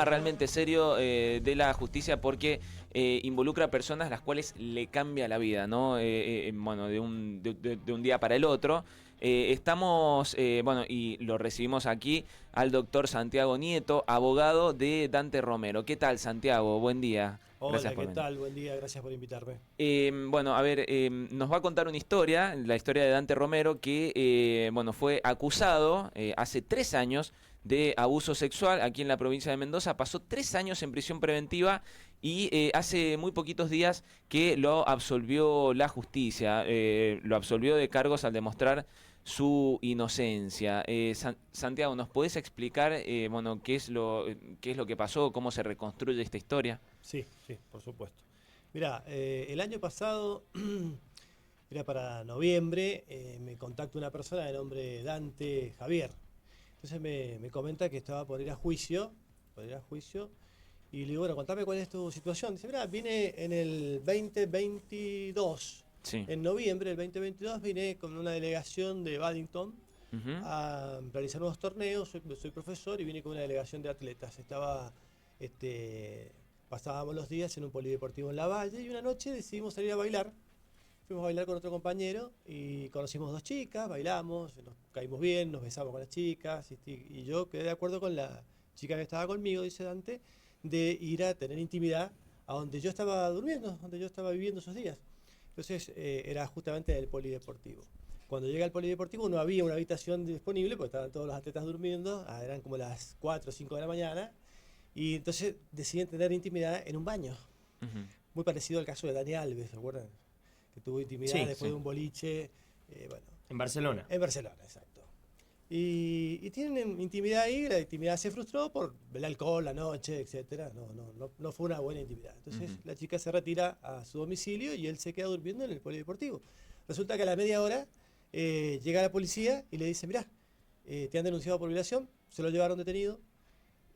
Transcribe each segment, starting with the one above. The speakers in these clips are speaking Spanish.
Realmente serio de la justicia porque involucra a personas a las cuales le cambia la vida, ¿no? Bueno, de un día para el otro. Estamos, bueno, y lo recibimos aquí al doctor Santiago Nieto, abogado de Dante Romero. ¿Qué tal, Santiago? Buen día. Gracias Hola, por ¿qué venir. tal? Buen día, gracias por invitarme. Bueno, a ver, nos va a contar una historia, la historia de Dante Romero, que bueno, fue acusado hace 3 años de abuso sexual aquí en la provincia de Mendoza. Pasó 3 años en prisión preventiva y hace muy poquitos días que lo absolvió la justicia. Lo absolvió de cargos al demostrar su inocencia. Santiago, ¿nos podés explicar bueno, qué es lo que pasó, cómo se reconstruye esta historia? Sí, sí, por supuesto. Mira, el año pasado, era para noviembre, me contacta una persona de nombre Dante Javier. Entonces me comenta que estaba por ir a juicio, y le digo, bueno, contame cuál es tu situación. Dice, mira, vine en el 2022, Sí. en noviembre del 2022 vine con una delegación de Paddington Ujú. a realizar unos torneos, soy profesor y vine con una delegación de atletas. Este, pasábamos los días en un polideportivo en La Valle y una noche decidimos salir a bailar. Fuimos a bailar con otro compañero y conocimos dos chicas, bailamos, nos caímos bien, nos besamos con las chicas y yo quedé de acuerdo con la chica que estaba conmigo, dice Dante, de ir a tener intimidad a donde yo estaba durmiendo, donde yo estaba viviendo esos días. Entonces era justamente el polideportivo. Cuando llega al polideportivo no había una habitación disponible porque estaban todos los atletas durmiendo, eran como las 4 o 5 de la mañana, y entonces deciden tener intimidad en un baño. Ujú. Muy parecido al caso de Dani Alves, ¿se acuerdan? Que tuvo intimidad Sí, después Sí. de un boliche, bueno, en Barcelona. en Barcelona, exacto. Y tienen intimidad ahí, la intimidad se frustró por el alcohol, la noche, etcétera. No fue una buena intimidad. Entonces Ujú. la chica se retira a su domicilio y él se queda durmiendo en el polideportivo. Resulta que a la media hora llega la policía y le dice, mirá, te han denunciado por violación, se lo llevaron detenido,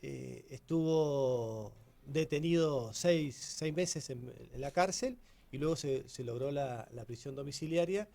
estuvo detenido seis meses en la cárcel y luego se logró la prisión domiciliaria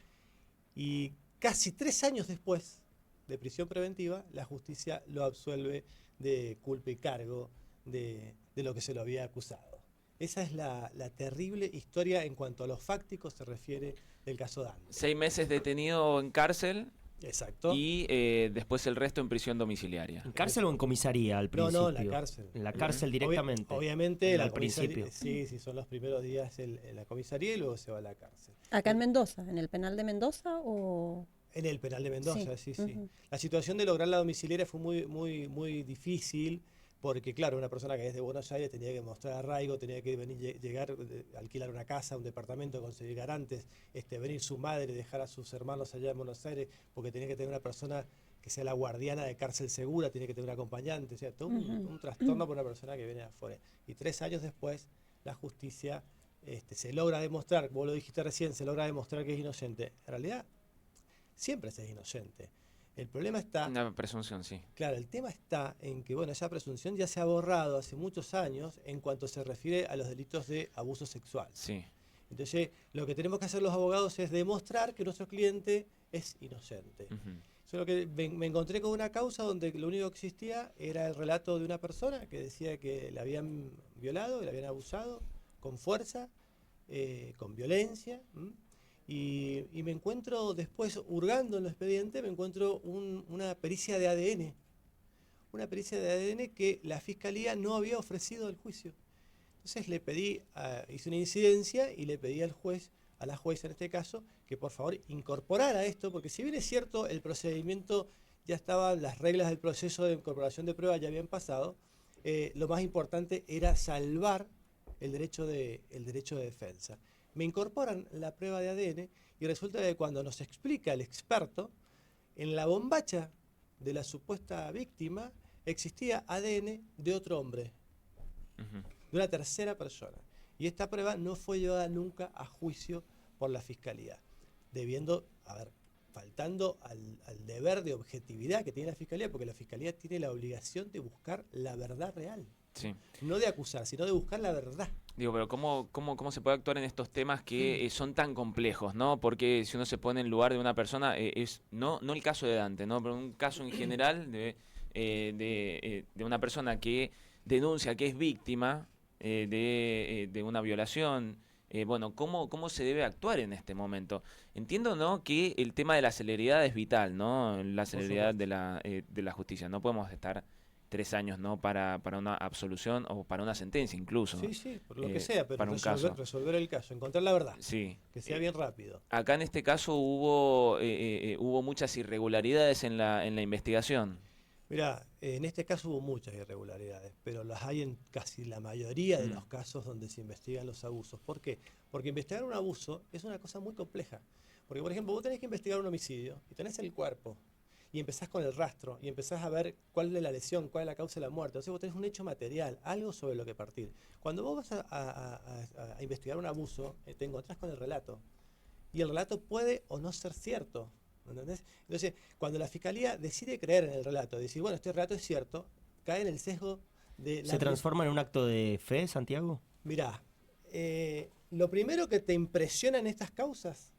y casi 3 años después de prisión preventiva, la justicia lo absuelve de culpa y cargo de lo que se lo había acusado. Esa es la terrible historia en cuanto a los fácticos se refiere del caso Dante. 6 meses detenido en cárcel Exacto. y después el resto en prisión domiciliaria. ¿En cárcel o en comisaría al No, en la principio? cárcel. En la Ujú. cárcel directamente. Obviamente la Al comisaría, principio. sí, sí, son los primeros días en la comisaría y luego se va a la cárcel. Acá en Mendoza, en el penal de Mendoza o... En el penal de Sí. Mendoza, sí, sí. Ujú. La situación de lograr la domiciliaria fue muy difícil porque, claro, una persona que es de Buenos Aires tenía que mostrar arraigo, tenía que venir, llegar, alquilar una casa, un departamento, conseguir garantes, venir su madre, dejar a sus hermanos allá en Buenos Aires, porque tenía que tener una persona que sea la guardiana de cárcel segura, tiene que tener un acompañante, o sea, todo Ujú. un trastorno para una persona que viene de afuera. Y 3 años después, la justicia se logra demostrar, vos lo dijiste recién, se logra demostrar que es inocente. En realidad, siempre se es inocente. El problema está, Una presunción, sí. claro, el tema está en que, bueno, esa presunción ya se ha borrado hace muchos años en cuanto se refiere a los delitos de abuso sexual. Sí. Entonces, lo que tenemos que hacer los abogados es demostrar que nuestro cliente es inocente. Ujú. Solo que me encontré con una causa donde lo único que existía era el relato de una persona que decía que le habían violado, que le habían abusado con fuerza, con violencia. Y me encuentro después, hurgando en el expediente, me encuentro una pericia de ADN. Una pericia de ADN que la fiscalía no había ofrecido al juicio. Entonces le pedí, hice una incidencia y le pedí al juez, a la jueza en este caso, que por favor incorporara esto, porque si bien es cierto, el procedimiento ya estaba, las reglas del proceso de incorporación de prueba ya habían pasado, lo más importante era salvar el derecho de defensa. Me incorporan la prueba de ADN y resulta que cuando nos explica el experto, en la bombacha de la supuesta víctima existía ADN de otro hombre, Ujú. de una tercera persona. Y esta prueba no fue llevada nunca a juicio por la fiscalía, debiendo, faltando al deber de objetividad que tiene la fiscalía, porque la fiscalía tiene la obligación de buscar la verdad real. Sí. No de acusar, sino de buscar la verdad. Digo, pero ¿cómo se puede actuar en estos temas que son tan complejos, ¿no? Porque si uno se pone en lugar de una persona, no el caso de Dante, ¿no? Pero un caso en general de una persona que denuncia que es víctima de una violación, bueno, ¿cómo se debe actuar en este momento? Entiendo, ¿no?, que el tema de la celeridad es vital, ¿no? La celeridad de la justicia. No podemos estar 3 años, ¿no?, para una absolución o para una sentencia incluso. Sí, por lo que sea, pero para un caso. resolver el caso, encontrar la verdad. Sí. Que sea bien rápido. Acá en este caso hubo muchas irregularidades en la investigación. Mirá, en este caso hubo muchas irregularidades, pero las hay en casi la mayoría de los casos donde se investigan los abusos. ¿Por qué? Porque investigar un abuso es una cosa muy compleja. Porque, por ejemplo, vos tenés que investigar un homicidio y tenés el cuerpo y empezás con el rastro y empezás a ver cuál es la lesión, cuál es la causa de la muerte. O sea, vos tenés un hecho material, algo sobre lo que partir. Cuando vos vas a investigar un abuso, te encontrás con el relato. Y el relato puede o no ser cierto. ¿Entendés? Entonces, cuando la fiscalía decide creer en el relato, decir, bueno, este relato es cierto, cae en el sesgo de la... ¿Se transforma en un acto de fe, Santiago? Mirá, lo primero que te impresiona en estas causas,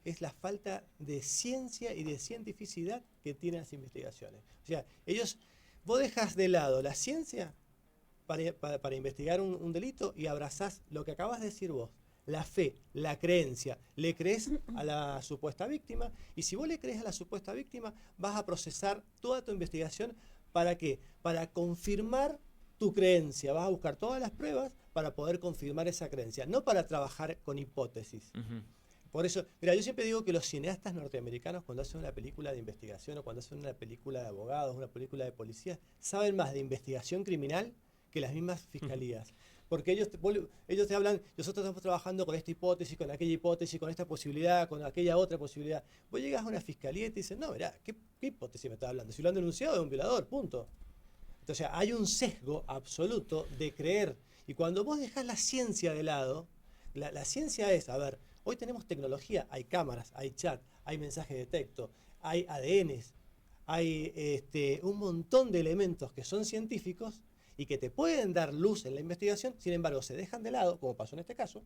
es la falta de ciencia y de cientificidad que tienen las investigaciones. O sea, vos dejas de lado la ciencia para investigar un delito y abrazás lo que acabas de decir vos. La fe, la creencia, le crees a la supuesta víctima, y si vos le crees a la supuesta víctima, vas a procesar toda tu investigación. ¿Para qué? Para confirmar tu creencia. Vas a buscar todas las pruebas para poder confirmar esa creencia, no para trabajar con hipótesis. Por eso, mira, yo siempre digo que los cineastas norteamericanos, cuando hacen una película de investigación o cuando hacen una película de abogados, una película de policías, saben más de investigación criminal que las mismas fiscalías. Porque ellos te hablan, nosotros estamos trabajando con esta hipótesis, con aquella hipótesis, con esta posibilidad, con aquella otra posibilidad. Vos llegas a una fiscalía y te dicen, no, mirá, ¿qué hipótesis me estás hablando? Si lo han denunciado es un violador, punto. Entonces hay un sesgo absoluto de creer. Y cuando vos dejás la ciencia de lado, la ciencia es, a ver, hoy tenemos tecnología, hay cámaras, hay chat, hay mensaje de texto, hay ADNs, hay un montón de elementos que son científicos y que te pueden dar luz en la investigación, sin embargo se dejan de lado, como pasó en este caso,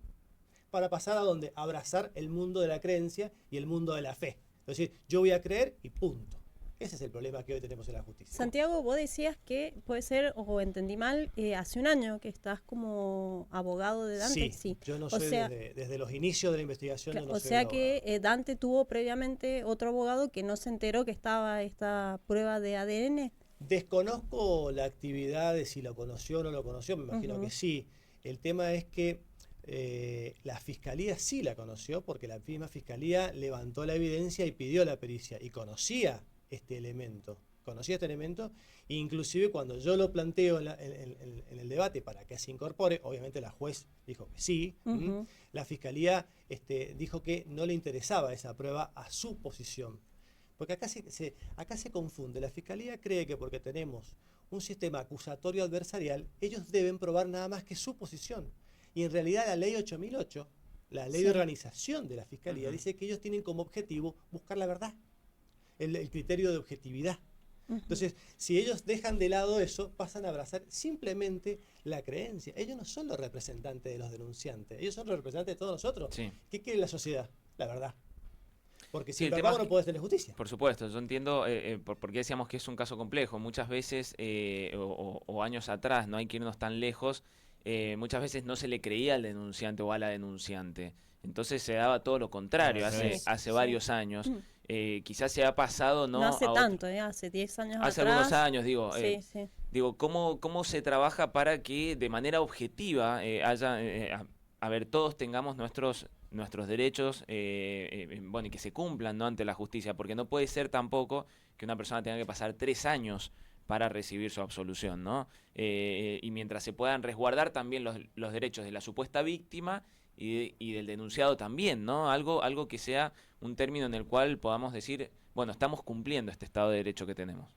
para pasar a donde abrazar el mundo de la creencia y el mundo de la fe. Es decir, yo voy a creer y punto. Ese es el problema que hoy tenemos en la justicia. Santiago, vos decías que puede ser, o entendí mal, hace un año que estás como abogado de Dante. Sí, yo no soy desde los inicios de la investigación. Yo no o soy sea que Dante tuvo previamente otro abogado que no se enteró que estaba esta prueba de ADN. Desconozco la actividad de si lo conoció o no lo conoció, me imagino que sí. El tema es que la fiscalía sí la conoció, porque la misma fiscalía levantó la evidencia y pidió la pericia y conocía este elemento, inclusive cuando yo lo planteo en el debate para que se incorpore, obviamente la juez dijo que sí, la fiscalía dijo que no le interesaba esa prueba a su posición. Porque acá se confunde. La fiscalía cree que porque tenemos un sistema acusatorio adversarial, ellos deben probar nada más que su posición. Y en realidad la ley 8008, la ley de organización de la fiscalía, dice que ellos tienen como objetivo buscar la verdad, el criterio de objetividad. Entonces, si ellos dejan de lado eso, pasan a abrazar simplemente la creencia. Ellos no son los representantes de los denunciantes, ellos son los representantes de todos nosotros. Sí. ¿Qué quiere la sociedad? La verdad. Porque sin verdad no podés tener justicia. Por supuesto, yo entiendo porque decíamos que es un caso complejo. Muchas veces, o años atrás, no hay que irnos tan lejos, muchas veces no se le creía al denunciante o a la denunciante. Entonces se daba todo lo contrario hace varios años. Quizás se ha pasado... No hace tanto, hace 10 años hace atrás. Algunos años, digo. Digo, ¿cómo se trabaja para que de manera objetiva haya... a ver, todos tengamos nuestros derechos, bueno, y que se cumplan, ¿no?, ante la justicia, porque no puede ser tampoco que una persona tenga que pasar 3 años para recibir su absolución, ¿no? Y mientras se puedan resguardar también los derechos de la supuesta víctima y del denunciado también, ¿no? Algo que sea un término en el cual podamos decir, bueno, estamos cumpliendo este Estado de Derecho que tenemos.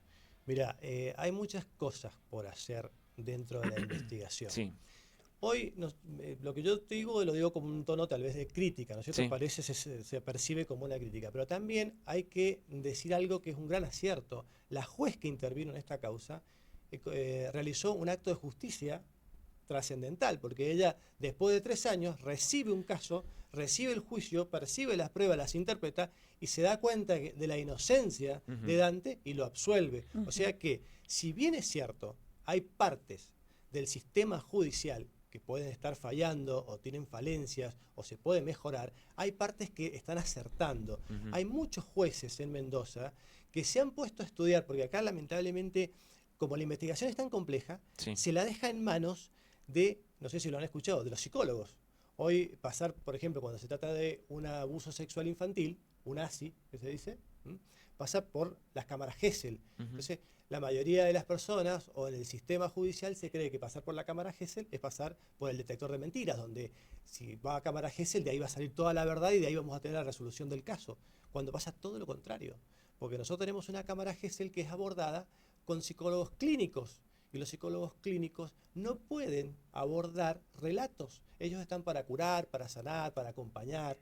Mira, hay muchas cosas por hacer dentro de la investigación. Sí. Hoy, lo que yo te digo, lo digo como un tono tal vez de crítica, ¿no es cierto? Parece, se percibe como una crítica, pero también hay que decir algo que es un gran acierto. La juez que intervino en esta causa realizó un acto de justicia trascendental, porque ella, después de 3 años, recibe un caso, recibe el juicio, percibe las pruebas, las interpreta y se da cuenta de la inocencia de Dante y lo absuelve. O sea que, si bien es cierto, hay partes del sistema judicial que pueden estar fallando o tienen falencias o se puede mejorar, hay partes que están acertando. Hay muchos jueces en Mendoza que se han puesto a estudiar, porque acá lamentablemente, como la investigación es tan compleja, se la deja en manos de, no sé si lo han escuchado, de los psicólogos. Hoy pasar, por ejemplo, cuando se trata de un abuso sexual infantil, un ASI, que se dice, pasa por las cámaras Gesell. Entonces, la mayoría de las personas o en el sistema judicial se cree que pasar por la cámara Gesell es pasar por el detector de mentiras, donde si va a cámara Gesell, de ahí va a salir toda la verdad y de ahí vamos a tener la resolución del caso. Cuando pasa todo lo contrario. Porque nosotros tenemos una cámara Gesell que es abordada con psicólogos clínicos. Y los psicólogos clínicos no pueden abordar relatos. Ellos están para curar, para sanar, para acompañar,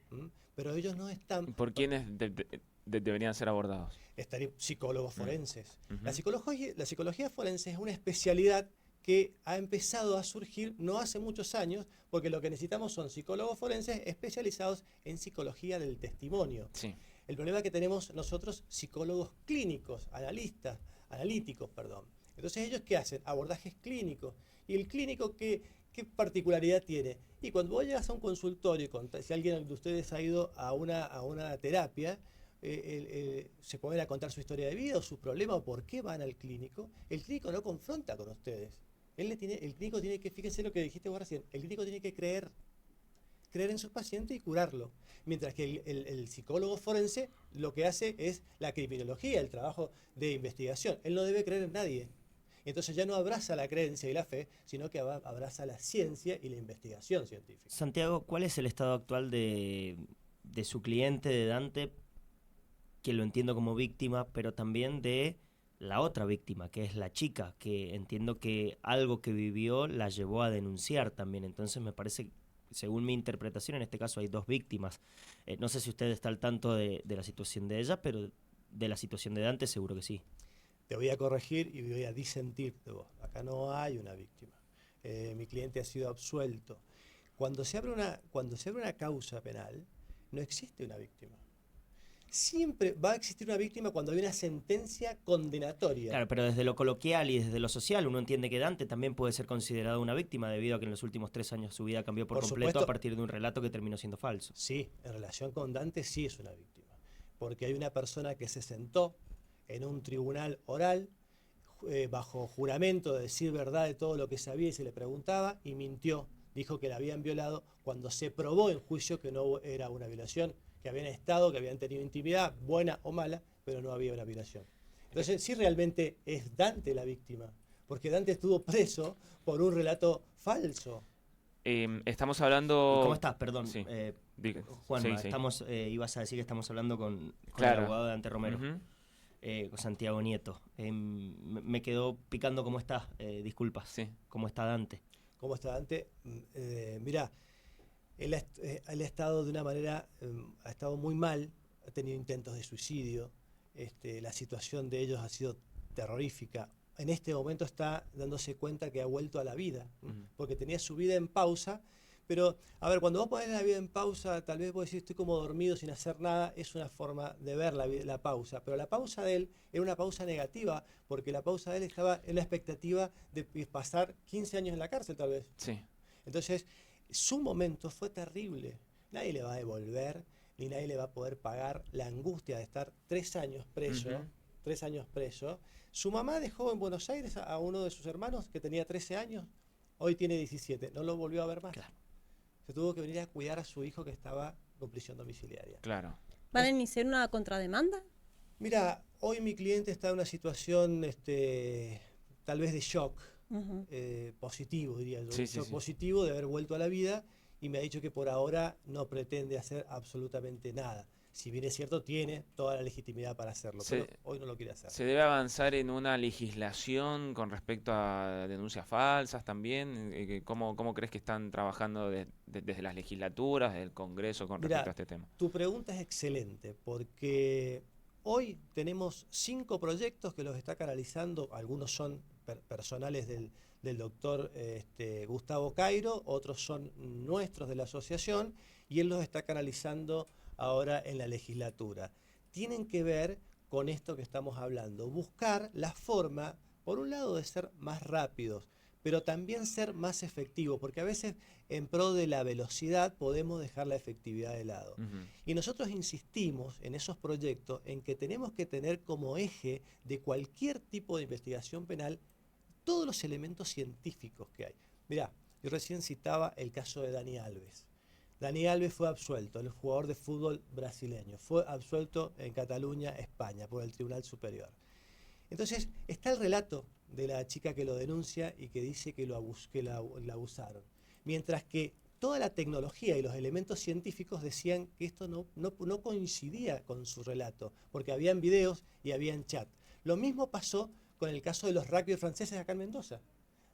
pero ellos no están... ¿Por quiénes deberían ser abordados? Estarían psicólogos forenses. La psicología forense es una especialidad que ha empezado a surgir no hace muchos años, porque lo que necesitamos son psicólogos forenses especializados en psicología del testimonio. Sí. El problema que tenemos nosotros, psicólogos clínicos, analíticos. Entonces, ¿ellos qué hacen? Abordajes clínicos. ¿Y el clínico qué particularidad tiene? Y cuando vos llegas a un consultorio, si alguien de ustedes ha ido a una terapia, se ponen a contar su historia de vida o su problema o por qué van al clínico. El clínico no confronta con ustedes. El clínico tiene que, fíjense lo que dijiste vos recién, el clínico tiene que creer en su paciente y curarlo. Mientras que el psicólogo forense lo que hace es la criminología, el trabajo de investigación. Él no debe creer en nadie. Entonces ya no abraza la creencia y la fe, sino que abraza la ciencia y la investigación científica. Santiago, ¿cuál es el estado actual de su cliente, de Dante, que lo entiendo como víctima, pero también de la otra víctima, que es la chica, que entiendo que algo que vivió la llevó a denunciar también? Entonces me parece, según mi interpretación, en este caso hay dos víctimas. No sé si usted está al tanto de la situación de ella, pero de la situación de Dante seguro que sí. Te voy a corregir y voy a disentir de vos. Acá no hay una víctima. Mi cliente ha sido absuelto. Cuando se abre una causa penal, no existe una víctima. Siempre va a existir una víctima cuando hay una sentencia condenatoria. Claro, pero desde lo coloquial y desde lo social uno entiende que Dante también puede ser considerado una víctima debido a que en los últimos 3 años su vida cambió por completo, supuesto, a partir de un relato que terminó siendo falso. Sí, en relación con Dante sí es una víctima. Porque hay una persona que se sentó en un tribunal oral bajo juramento de decir verdad de todo lo que sabía y se le preguntaba y mintió. Dijo que la habían violado cuando se probó en juicio que no era una violación, que habían tenido intimidad, buena o mala, pero no había una violación. Entonces, sí realmente es Dante la víctima, porque Dante estuvo preso por un relato falso. Estamos hablando... ¿Cómo estás? Perdón. Sí. Juanma, sí. ibas a decir que estamos hablando con Claro. el abogado de Dante Romero, con Santiago Nieto. Me quedó picando cómo está, disculpas. Sí. ¿Cómo está Dante? ¿Cómo está Dante? Mirá, él ha estado de una manera, ha estado muy mal, ha tenido intentos de suicidio, la situación de ellos ha sido terrorífica. En este momento está dándose cuenta que ha vuelto a la vida, porque tenía su vida en pausa, pero, a ver, cuando vos ponés la vida en pausa, tal vez vos decís, estoy como dormido sin hacer nada, es una forma de ver la pausa, pero la pausa de él era una pausa negativa, porque la pausa de él estaba en la expectativa de pasar 15 años en la cárcel, tal vez. Sí. Entonces, su momento fue terrible. Nadie le va a devolver, ni nadie le va a poder pagar la angustia de estar 3 años preso. 3 años preso. Su mamá dejó en Buenos Aires a uno de sus hermanos que tenía 13 años, hoy tiene 17, no lo volvió a ver más. Claro. Se tuvo que venir a cuidar a su hijo que estaba con prisión domiciliaria. Claro. ¿Van a iniciar una contrademanda? Mira, hoy mi cliente está en una situación tal vez de shock. Positivo, diría yo. Sí, sí, sí. Positivo de haber vuelto a la vida y me ha dicho que por ahora no pretende hacer absolutamente nada. Si bien es cierto, tiene toda la legitimidad para hacerlo, pero hoy no lo quiere hacer. ¿Se debe avanzar en una legislación con respecto a denuncias falsas también? ¿Cómo crees que están trabajando desde las legislaturas, desde el Congreso con respecto a este tema? Tu pregunta es excelente, porque hoy tenemos 5 proyectos que los está canalizando, algunos son personales del doctor Gustavo Cairo, otros son nuestros de la asociación, y él los está canalizando ahora en la legislatura. Tienen que ver con esto que estamos hablando, buscar la forma por un lado, de ser más rápidos, pero también ser más efectivos, porque a veces en pro de la velocidad podemos dejar la efectividad de lado. Y nosotros insistimos en esos proyectos en que tenemos que tener como eje de cualquier tipo de investigación penal todos los elementos científicos que hay. Mirá, yo recién citaba el caso de Dani Alves. Dani Alves fue absuelto, el jugador de fútbol brasileño, fue absuelto en Cataluña, España, por el Tribunal Superior. Entonces, está el relato de la chica que lo denuncia y que dice que la abusaron. Mientras que toda la tecnología y los elementos científicos decían que esto no coincidía con su relato, porque habían videos y habían chat. Lo mismo pasó con el caso de los rugby franceses acá en Mendoza.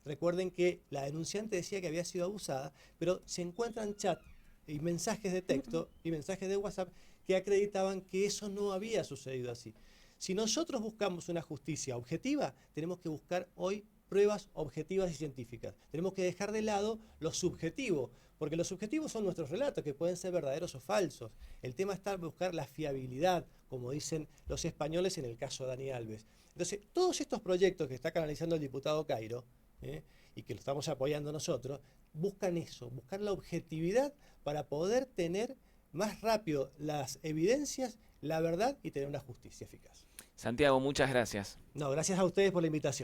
Recuerden que la denunciante decía que había sido abusada, pero se encuentran chat y mensajes de texto y mensajes de WhatsApp que acreditaban que eso no había sucedido así. Si nosotros buscamos una justicia objetiva, tenemos que buscar hoy pruebas objetivas y científicas. Tenemos que dejar de lado lo subjetivo, porque los subjetivos son nuestros relatos, que pueden ser verdaderos o falsos. El tema está en buscar la fiabilidad, como dicen los españoles en el caso de Dani Alves. Entonces, todos estos proyectos que está canalizando el diputado Cairo, y que lo estamos apoyando nosotros, buscan eso, buscan la objetividad para poder tener más rápido las evidencias, la verdad y tener una justicia eficaz. Santiago, muchas gracias. No, gracias a ustedes por la invitación.